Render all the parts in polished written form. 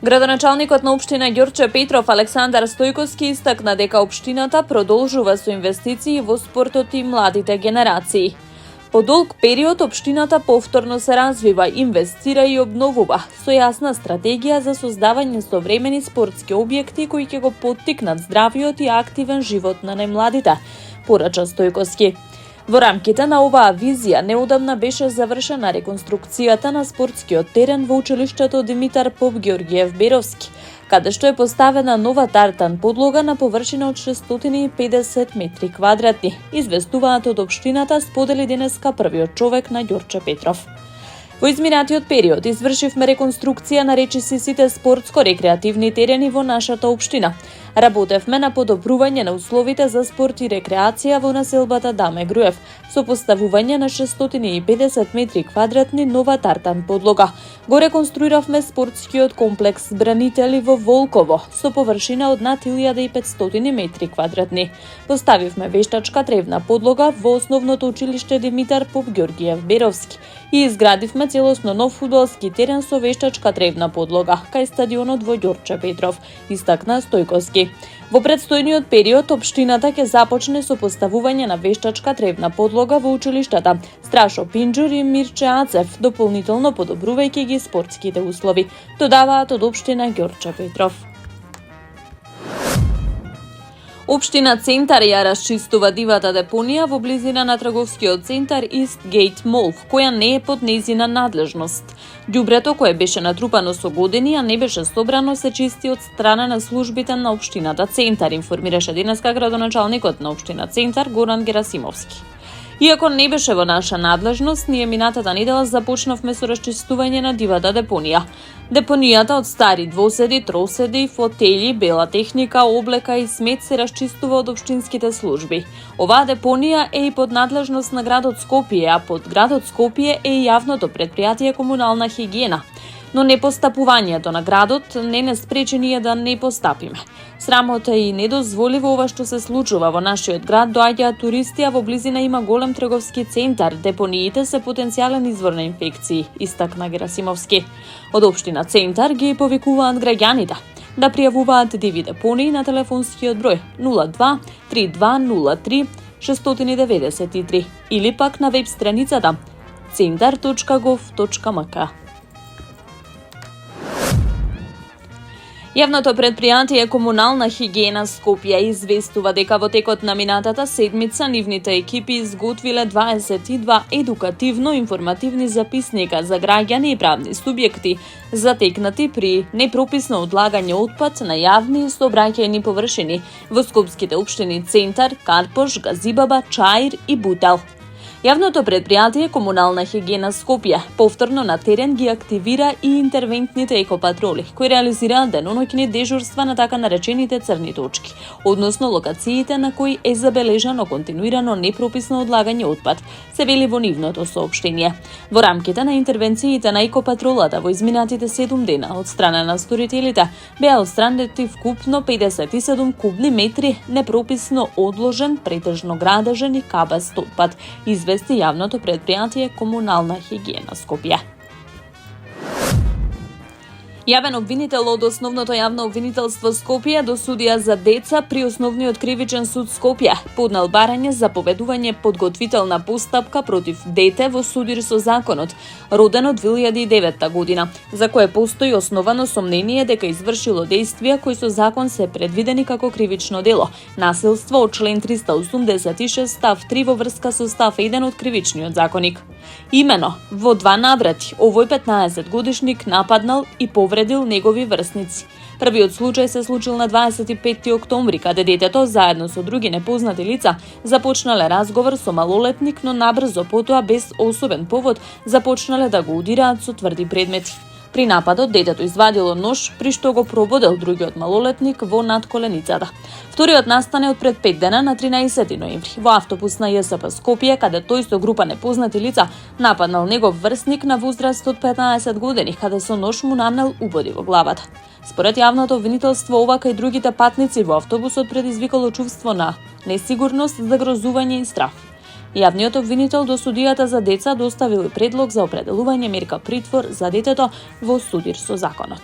Градоначалникот на општина Ѓорче Петров Александар Стојковски истакна дека општината продолжува со инвестиции во спортот и младите генерации. По долг период општината повторно се развива, инвестира и обновува со јасна стратегија за создавање современи спортски објекти кои ќе го поттикнат здравиот и активен живот на најмладите, порача Стојковски. Во рамките на оваа визија неодамна беше завршена реконструкцијата на спортскиот терен во училиштето Димитар Поп Георгиев Беровски, каде што е поставена нова тартан подлога на површина од 650 метри квадратни, известуваат од општината, сподели денеска првиот човек на Ѓорче Петров. Во изминатиот период извршивме реконструкција на речиси сите спортско-рекреативни терени во нашата општина. Работевме на подобрување на условите за спорт и рекреација во населбата Даме Груев, со поставување на 650 метри квадратни нова тартан подлога. Го реконструиравме спортскиот комплекс Бранители во Волково, со површина од над 1500 метри квадратни. Поставивме вештачка тревна подлога во основното училиште Димитар Поп Георгиев Беровски и изградивме целосно нов фудбалски терен со вештачка тревна подлога кај стадионот во Ѓорче Петров, истакна Стојковски. Во предстојниот период општината ќе започне со поставување на вештачка тревна подлога во училиштата Страшо Пинџур и Мирче Ацев, дополнително подобрувајќи ги спортските услови, додаваат од општина Ѓорче Петров. Општина Центар ја расчистува дивата депонија во близина на трговскиот центар East Gate Mall, која не е под нејзина надлежност. Ѓубрето кое беше натрупано со години, а не беше собрано, се чисти од страна на службите на општината Центар, информираше денеска градоначалникот на општина Центар Горан Герасимовски. Иако не беше во наша надлежност, ние минатата недела започнавме со расчистување на дивата депонија. Депонијата од стари двоседи, троседи, фотели, бела техника, облека и смет се расчистува од општинските служби. Оваа депонија е и под надлежност на градот Скопје, а под градот Скопје е и јавното претпријатие Комунална хигиена. Но непостапувањето на градот не спречи ние да не постапиме. Срамота и недозволиво ова што се случува во нашиот град, доаѓаат туристи, а во близина има голем трговски центар. Депониите се потенцијален извор на инфекции, истакна Герасимовски. Од општина Центар ги повикуваат граѓаните да пријавуваат диви депонии на телефонскиот број 02 3203 693 или пак на веб страницата centar.gov.mk. Јавното претпријатие Комунална хигиена Скопје известува дека во текот на минатата седмица нивните екипи изготвиле 22 едукативно-информативни записника за граѓани и правни субјекти затекнати при непрописно одлагање отпад на јавни и сообраќајни површини во скопските општини Центар, Карпош, Газибаба, Чаир и Бутел. Јавното претпријатие Комунална хигиена Скопје повторно на терен ги активира и интервентните екопатроли, кои реализираат деноноќни дежурства на така наречените црни точки, односно локациите на кои е забележано континуирано непрописно одлагање отпад, се вели во нивното соопштение. Во рамките на интервенциите на екопатролата во изминатите 7 дена од страна на сторителите беа отстранети вкупно 57 кубни метри непрописно одложен, претежно градежен и кабаст отпад, извести јавното претпријатие Комунална хигиена Скопје. Јавен обвинител од Основното јавно обвинителство Скопје до судија за деца при Основниот кривичен суд Скопје поднел барање за поведување подготвителна постапка против дете во судир со законот, родено 2009 година, за кое постои основано сомнение дека извршило дејствија кои со закон се предвидени како кривично дело, насилство од член 386 став 3 во врска со став 1 од Кривичниот законник. Имено, во 2 наврати, овој 15 годишник нападнал и повредил негови врсници. Првиот случај се случил на 25 октомври, каде детето, заедно со други непознати лица, започнале разговор со малолетник, но набрзо потоа, без особен повод, започнале да го удираат со тврди предмети. При нападот детето извадило нож, при што го прободел другиот малолетник во надколеницата. Вториот настане од пред 5 дена на 13 ноември во автобус на ЈСП Скопје, каде тој со група непознати лица нападнал негов врсник на возраст од 15 години, каде со нож му нанел убоди во главата. Според јавното обвинителство, ова кај другите патници во автобусот предизвикало чувство на несигурност, загрозување и страф. Јавниот обвинител до судијата за деца доставил предлог за определување мерка притвор за детето во судир со законот.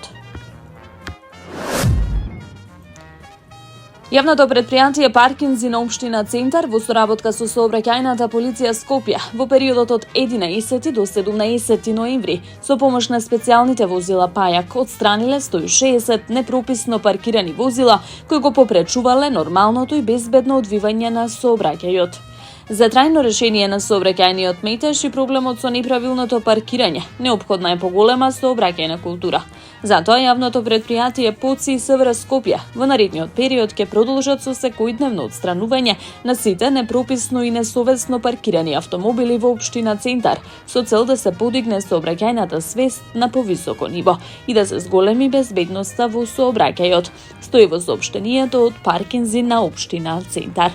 Јавното предпријатие Паркинзи на општина Центар во соработка со сообраќајната полиција Скопје во периодот од 11 до 17 ноември со помош на специјалните возила Пајак отстраниле 160 непрописно паркирани возила кои го попречувале нормалното и безбедно одвивање на сообраќајот. За трајно решение на сообраќајниот метеж и проблемот со неправилното паркирање, неопходна е поголема сообраќајна култура. Затоа јавното предпријатие ПОЦИ и СВР Скопје во наредниот период ќе продолжат со секојдневно отстранување на сите непрописно и несовесно паркирани автомобили во општина Центар со цел да се подигне сообраќајната свест на повисоко ниво и да се зголеми безбедноста во сообраќајот, стои во соопштението од Паркинзи на општина Центар.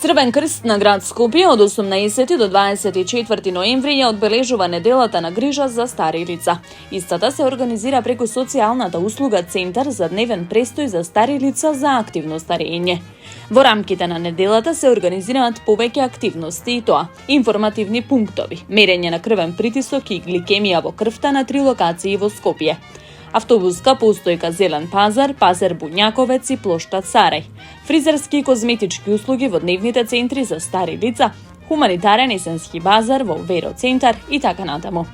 Црвен крст на град Скопје од 18 до 24 ноември ја одбележува неделата на грижа за стари лица. Истата се организира преку социјалната услуга Центар за дневен престој за стари лица за активно старење. Во рамките на неделата се организираат повеќе активности и тоа: информативни пунктови, мерење на крвен притисок и гликемија во крвта на 3 локации во Скопје, автобуска постојка Зелен пазар, Пазар Буњаковец и плоштад Сарај, фризерски и козметички услуги во дневните центри за стари лица, хуманитарен есенски базар во Веро Центар и така натаму.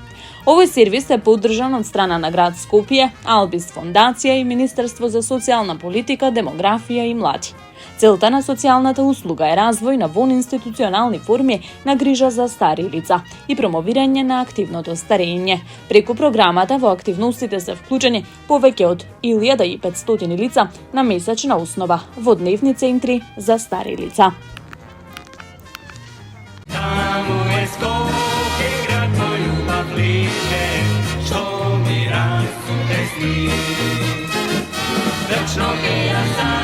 Овој сервис е поддржан од страна на град Скопје, Албис фондација и Министерство за социјална политика, демографија и млади. Целта на социјалната услуга е развој на вонинституционални форми на грижа за стари лица и промовирање на активното старење. Преку програмата во активностите се вклучени повеќе од 1500 лица на месечна основа во дневни центри за стари лица. Večno che